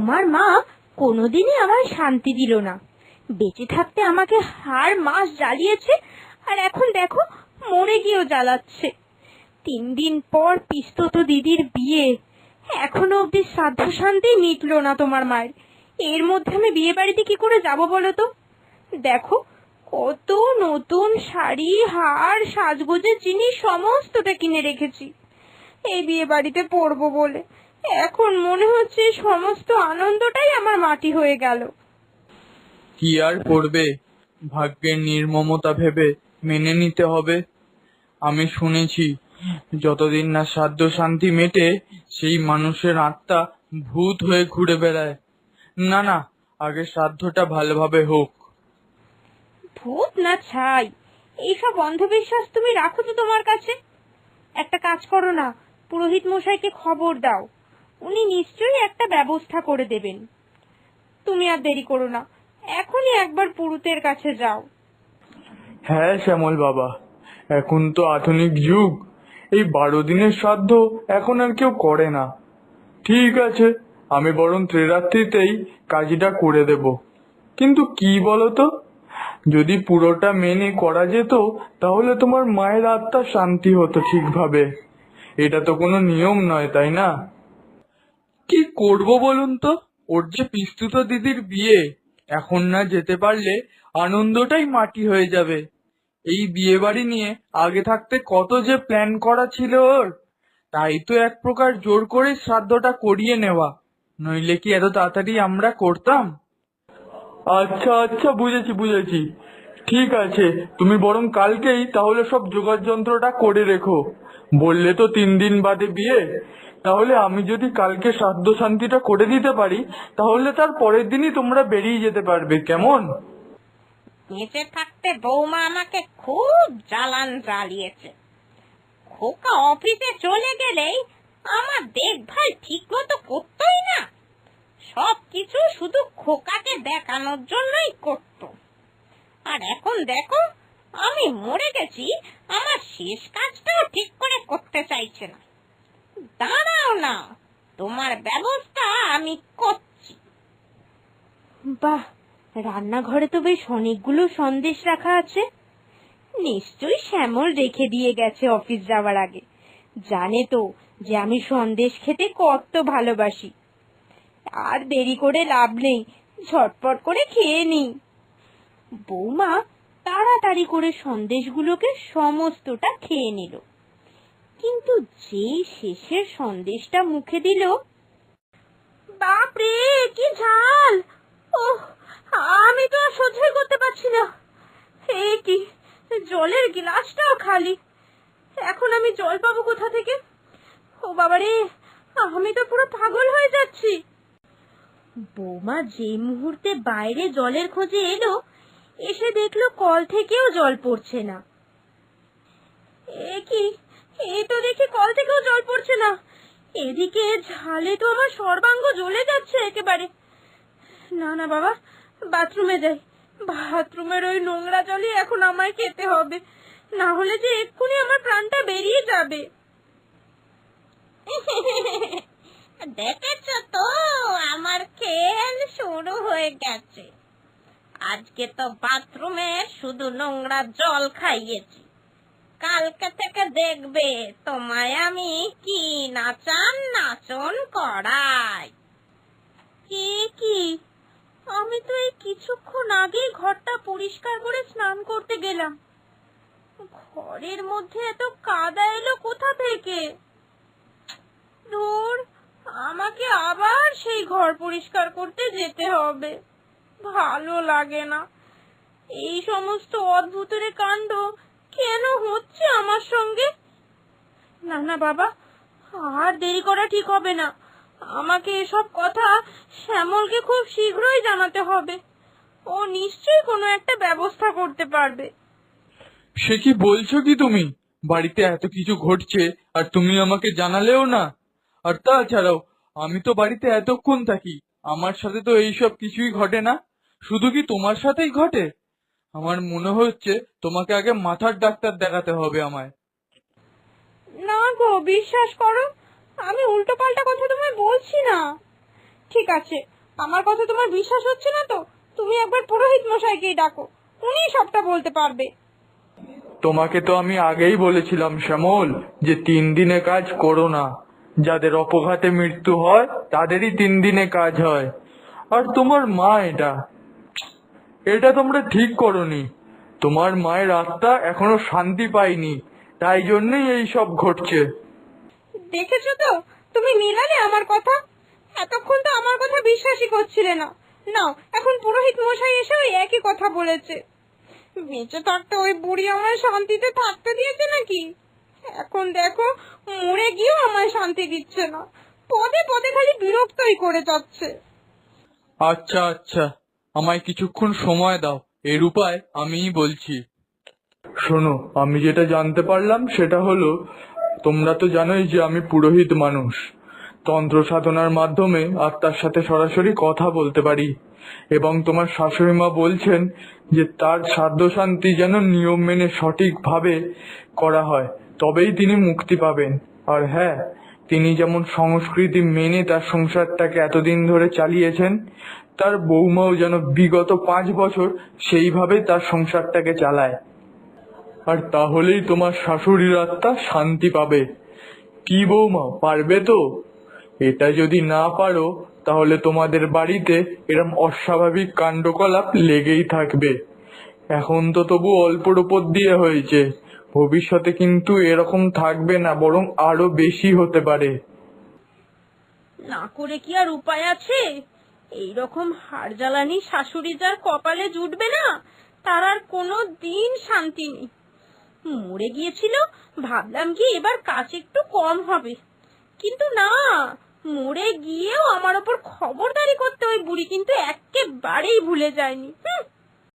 তোমার মা কোনোদিনই আমায় শান্তি দিল না। বেঁচে থাকতে আমাকে হার মাস জ্বালিয়েছে, আর এখন দেখো মরে গিয়েও জ্বালাচ্ছে। 3 দিন পর পিস্তত দিদির বিয়ে, এখনো অব্দি শ্রাদ্ধ শান্তি মিটলো না তোমার মায়ের। এর মধ্যে আমি বিয়ে বাড়িতে কি করে যাব বলো তো? দেখো কত নতুন শাড়ি, হার, সাজগোজের জিনিস সমস্তটা কিনে রেখেছি এই বিয়ে বাড়িতে পরবো বলে। এখন মনে হচ্ছে সমস্ত আনন্দটাই আমার মাটি হয়ে গেল। কি আর করবে, ভাগ্যের নির্মমতা ভেবে মেনে নিতে হবে। আমি শুনেছি যতদিন না শ্রাদ্ধ শান্তি মেটে সেই মানুষের আত্মা ভূত হয়ে ঘুরে বেড়ায়। না না, আগে শ্রাদ্ধটা ভালোভাবে হোক। ভূত না ছাই, এইসব অন্ধবিশ্বাস তুমি রাখো তো তোমার কাছে। একটা কাজ করো না, পুরোহিত মশাইকে খবর দাও, উনি নিশ্চয়ই একটা ব্যবস্থা করে দেবেন। তুমি আর দেরি করো না, এখনই একবার পুরোহিতের কাছে যাও। হ্যাঁ শ্যামল বাবা, এখন তো আধুনিক যুগ, এই 12 দিনের শ্রাদ্ধ এখন আর কেউ করে না। ঠিক আছে, আমি বরং ত্রিরাত্রিতেই কাজটা করে দেব। কিন্তু কি বলতো, যদি পুরোটা মেনে করা যেত তাহলে তোমার মায়ের আত্মা শান্তি হতো ঠিকভাবে। এটা তো কোনো নিয়ম নয়, তাই না? কি করব বলুন তো, ওর যে পিস্তুত দিদির বিয়ে, এখন না যেতে পারলে আনন্দটাই মাটি হয়ে যাবে। এই বিয়ে বাড়ি নিয়ে আগে থাকতে কত যে প্ল্যান করা ছিল ওর, তাই তো এক প্রকার জোর করে শ্রাদ্ধটা করিয়ে নেওয়া, নইলে কি এত তাড়াতাড়ি আমরা করতাম? আচ্ছা আচ্ছা, বুঝেছি বুঝেছি। ঠিক আছে, তুমি বরং কালকেই তাহলে সব জোগাড় যন্ত্রটা করে রেখো। বললে তো 3 দিন বাদে বিয়ে, তাহলে আমি যদি কালকে শ্রাদ্ধ শান্তিটা করে দিতে পারি তাহলে তার পরের দিনই তোমরা বেরিয়ে যেতে পারবে, কেমন? বেঁচে থাকতে বৌমা আমাকে খুব জ্বালিয়েছে। খোকা অফিসে চলে গেলেই আমার দেখভাল ঠিক মতো করতোই না, সবকিছু শুধু খোকাকে দেখানোর জন্যই করতো। আর এখন দেখো আমি মরে গেছি, আমার শেষ কাজটাও ঠিক করে করতে চাইছে না। দাঁড়াও না, তোমার ব্যবস্থা আমি করছি। বাহ, রান্নাঘরে তো বেশ অনেকগুলো সন্দেশ রাখা আছে। নিশ্চয়ই শ্যামল রেখে দিয়ে গেছে অফিস যাওয়ার আগে। জানে তো যে আমি সন্দেশ খেতে কত ভালোবাসি। আর দেরি করে লাভ নেই, ঝটপট করে খেয়ে নিই। বৌমা তাড়াতাড়ি করে সন্দেশগুলোকে সমস্তটা খেয়ে নিল, কিন্তু যেই শেষের সন্দেশটা মুখে দিল, বাপরে কি ঝাল! ওহ, আমি তো আর সহ্যই করতে পারছি না। এ কি, জলের গ্লাসটাও খালি, এখন আমি জল পাবো কোথা থেকে? ও বাবারে, আমি তো পুরো পাগল হয়ে যাচ্ছি। বৌমা যে মুহূর্তে বাইরে জলের খোঁজে এলো, এসে দেখলো কল থেকেও জল পড়ছে না। এ কি, এই তো দেখি কল থেকেও জল পড়ছে না। এদিকে ঝালে তো আমার সর্বাঙ্গ জ্বলে যাচ্ছে একেবারে। না না বাবা, বাথরুমে যাই। বাথরুমের ওই নোংরা জলই এখন আমায় খেতে হবে, না হলে যে এক্ষুনি আমার প্রাণটা বেরিয়ে যাবে। দেখেছো তো, আমার খেল শুরু হয়ে গেছে। আজকে তো বাথরুমে শুধু নোংরা জল খাইয়েছি, কালকে থেকে দেখবে তোমায় আমি কি নাচন করাই। কি, আমি তো এই কিছুক্ষণ আগেই ঘরটা পরিষ্কার করে স্নান করতে গেলাম, ঘরের মধ্যে এত কাদা এলো কোথা থেকে? ধুর, আমাকে আবার সেই ঘর পরিষ্কার করতে যেতে হবে। ভালো লাগে না, এই সমস্ত অদ্ভুতের কাণ্ড কেন হচ্ছে আমার সঙ্গে? না না বাবা, আর দেরি করা ঠিক হবে না। আমাকে এসব কথা শ্যামলকে খুব শীঘ্রই জানাতে হবে। ও নিশ্চয়ই কোনো একটা ব্যবস্থা করতে পারবে। সে কি বলছো কি তুমি? বাড়িতে এত কিছু ঘটছে আর তুমি আমাকে জানালেও না? আর তাছাড়াও আমি তো বাড়িতে এতক্ষণ থাকি, আমার সাথে তো এইসব কিছুই ঘটে না। শুধু কি তোমার সাথেই ঘটে? আমার মনে হচ্ছে তোমাকে আগে মাথার ডাক্তার দেখাতে হবে আমায়। না গো, বিশ্বাস করো, আমি উল্টো পাল্টা কথা তোমায় বলছি না। ঠিক আছে, আমার কথা তোমার বিশ্বাস হচ্ছে না তো তুমি একবার পুরোহিত মশাইকেই ডাকো, উনি সবটা বলতে পারবে। তোমাকে তো আমি আগেই বলেছিলাম শ্যামল যে 3 দিনে কাজ করো না। যাদের অপঘাতে মৃত্যু হয় তাদেরই 3 দিনে কাজ হয়। আর তোমার মা এটা এটা তোমরা ঠিক করোনি। তোমার মায়ের আত্মা এখনো শান্তি পায়নি, তাই জন্যই এই সব ঘটছে। দেখেছো তো, তুমি মিলালে আমার কথা। এতক্ষণ তো আমার কথা বিশ্বাসই করছিলে না, নাও এখন পুরোহিত মশাই এসে ওই একই কথা বলেছে। বেঁচে থাকতে ওই বুড়ি আমায় শান্তিতে থাকতে দিয়েছে নাকি? এখন দেখো, মরে গিয়েও আমায় শান্তি দিচ্ছে না, পদে পদে খালি বিরক্তই করে যাচ্ছে। আচ্ছা আচ্ছা, আমায় কিছুক্ষণ সময় দাও, এর উপায় আমিই বলছি। শোনো, আমি যেটা জানতে পারলাম সেটা হলো, তোমরা তো জানোই যে আমি পুরোহিত মানুষ। তন্ত্র সাধনার মাধ্যমে আত্মার সাথে সরাসরি কথা বলতে পারি, এবং তোমার শাশুড়ি মা বলছেন যে তার সাধ্য শান্তি যেন নিয়ম মেনে সঠিকভাবে করা হয়, তবেই তিনি মুক্তি পাবেন। আর হ্যাঁ, তিনি যেমন সংস্কৃতি মেনে তার সংসারটাকে এতদিন ধরে চালিয়েছেন, তার বৌমাও যেন বিগত 5 বছর সেইভাবে তার সংসারটাকে চালায়। আর তাহলেই তোমার শাশুড়ির আত্মা শান্তি পাবে। কি বৌমা, পারবে তো? এটা যদি না পারো তাহলে তোমাদের বাড়িতে এরম অস্বাভাবিক কাণ্ডকলাপ লেগেই থাকবে। এখন তো তবু অল্পর উপর দিয়ে হয়েছে, ভবিষ্যতে কিন্তু এরকম থাকবে না, বরং আরো বেশি হতে পারে। না করে কি আর উপায় আছে? এইরকম হাড় জ্বালানি শাশুড়ি যার কপালে জুটবে না, তার আর কোনো দিন শান্তি নেই। মরে গিয়েছিল, ভাবলাম কি এবার কাজ একটু কম হবে, কিন্তু না, মরে গিয়েও আমার ওপর খবরদারি করতে ওই বুড়ি কিন্তু একেবারেই ভুলে যায়নি।